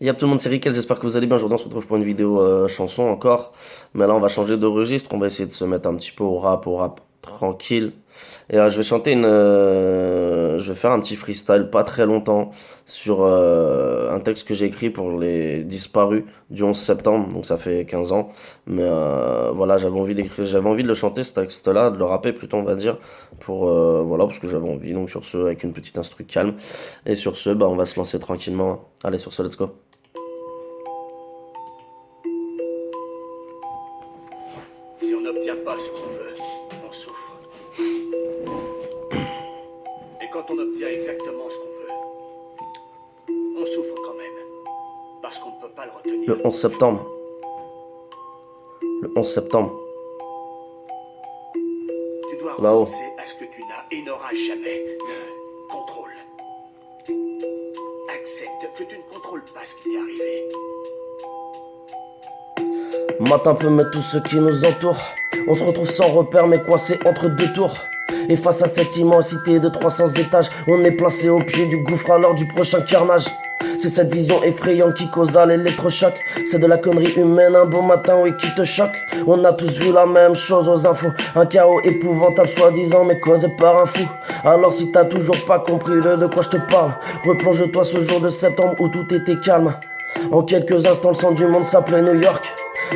Y'a tout le monde, c'est Rickel, j'espère que vous allez bien. Aujourd'hui, on se retrouve pour une vidéo chanson encore. Mais là, on va changer de registre. On va essayer de se mettre un petit peu au rap tranquille. Et je vais chanter je vais faire un petit freestyle pas très longtemps sur un texte que j'ai écrit pour les disparus du 11 septembre. Donc ça fait 15 ans. Mais voilà, j'avais envie de le chanter ce texte-là, de le rapper plutôt, on va dire. Voilà, parce que j'avais envie. Donc sur ce, avec une petite instru calme. Et sur ce, bah, on va se lancer tranquillement. Allez, sur ce, let's go. Si on n'obtient pas ce qu'on veut, on souffre. Et quand on obtient exactement ce qu'on veut, on souffre quand même. Parce qu'on ne peut pas le retenir. Le 11 septembre. Le 11 septembre. Tu dois Là-haut. renoncer à ce que tu n'as et n'auras jamais le contrôle. Accepte que tu ne contrôles pas ce qui t'est arrivé. Matin peut mettre tous ceux qui nous entourent. On se retrouve sans repère mais coincé entre deux tours. Et face à cette immensité de 300 étages, on est placé au pied du gouffre à l'heure du prochain carnage. C'est cette vision effrayante qui causa l'électrochoc. C'est de la connerie humaine, un beau matin, oui, qui te choque. On a tous vu la même chose aux infos. Un chaos épouvantable, soi-disant, mais causé par un fou. Alors si t'as toujours pas compris de quoi je te parle, replonge-toi ce jour de septembre où tout était calme. En quelques instants, le centre du monde s'appelait New York.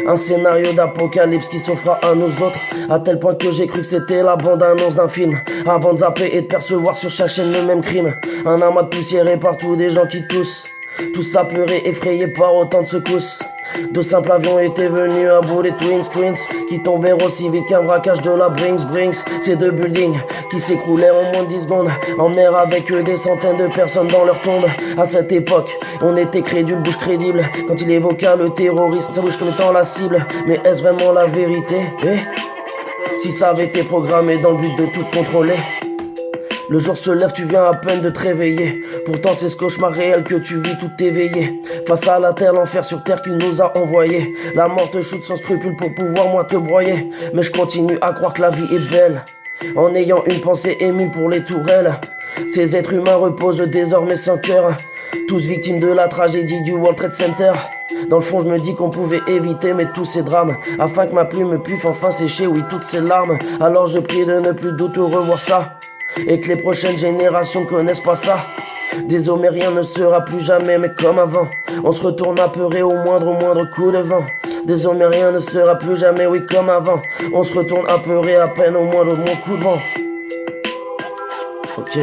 Un scénario d'apocalypse qui s'offra à nous autres, à tel point que j'ai cru que c'était la bande-annonce d'un film. Avant de zapper et de percevoir sur chaque chaîne le même crime. Un amas de poussière et partout des gens qui toussent. Tous apeurés, effrayés par autant de secousses. De simples avions étaient venus à bout des Twins qui tombèrent aussi vite qu'un braquage de la Brinks. Ces deux buildings qui s'écroulèrent en moins de 10 secondes emmenèrent avec eux des centaines de personnes dans leur tombe. À cette époque, on était crédule, bouche crédible. Quand il évoqua le terrorisme, sa bouche comme étant la cible. Mais est-ce vraiment la vérité? Si ça avait été programmé dans le but de tout contrôler. Le jour se lève, tu viens à peine de te réveiller. Pourtant c'est ce cauchemar réel que tu vis tout éveillé. Face à la terre, l'enfer sur terre qu'il nous a envoyé. La mort te shoot sans scrupule pour pouvoir moi te broyer. Mais je continue à croire que la vie est belle, en ayant une pensée émue pour les tourelles. Ces êtres humains reposent désormais sans cœur, tous victimes de la tragédie du World Trade Center. Dans le fond je me dis qu'on pouvait éviter mais tous ces drames, afin que ma plume puisse enfin sécher, oui, toutes ces larmes. Alors je prie de ne plus du tout revoir ça, et que les prochaines générations connaissent pas ça. Désormais rien ne sera plus jamais mais comme avant. On se retourne apeuré au moindre coup de vent. Désormais rien ne sera plus jamais, oui, comme avant. On se retourne apeuré à peine au moindre coup de vent. Ok.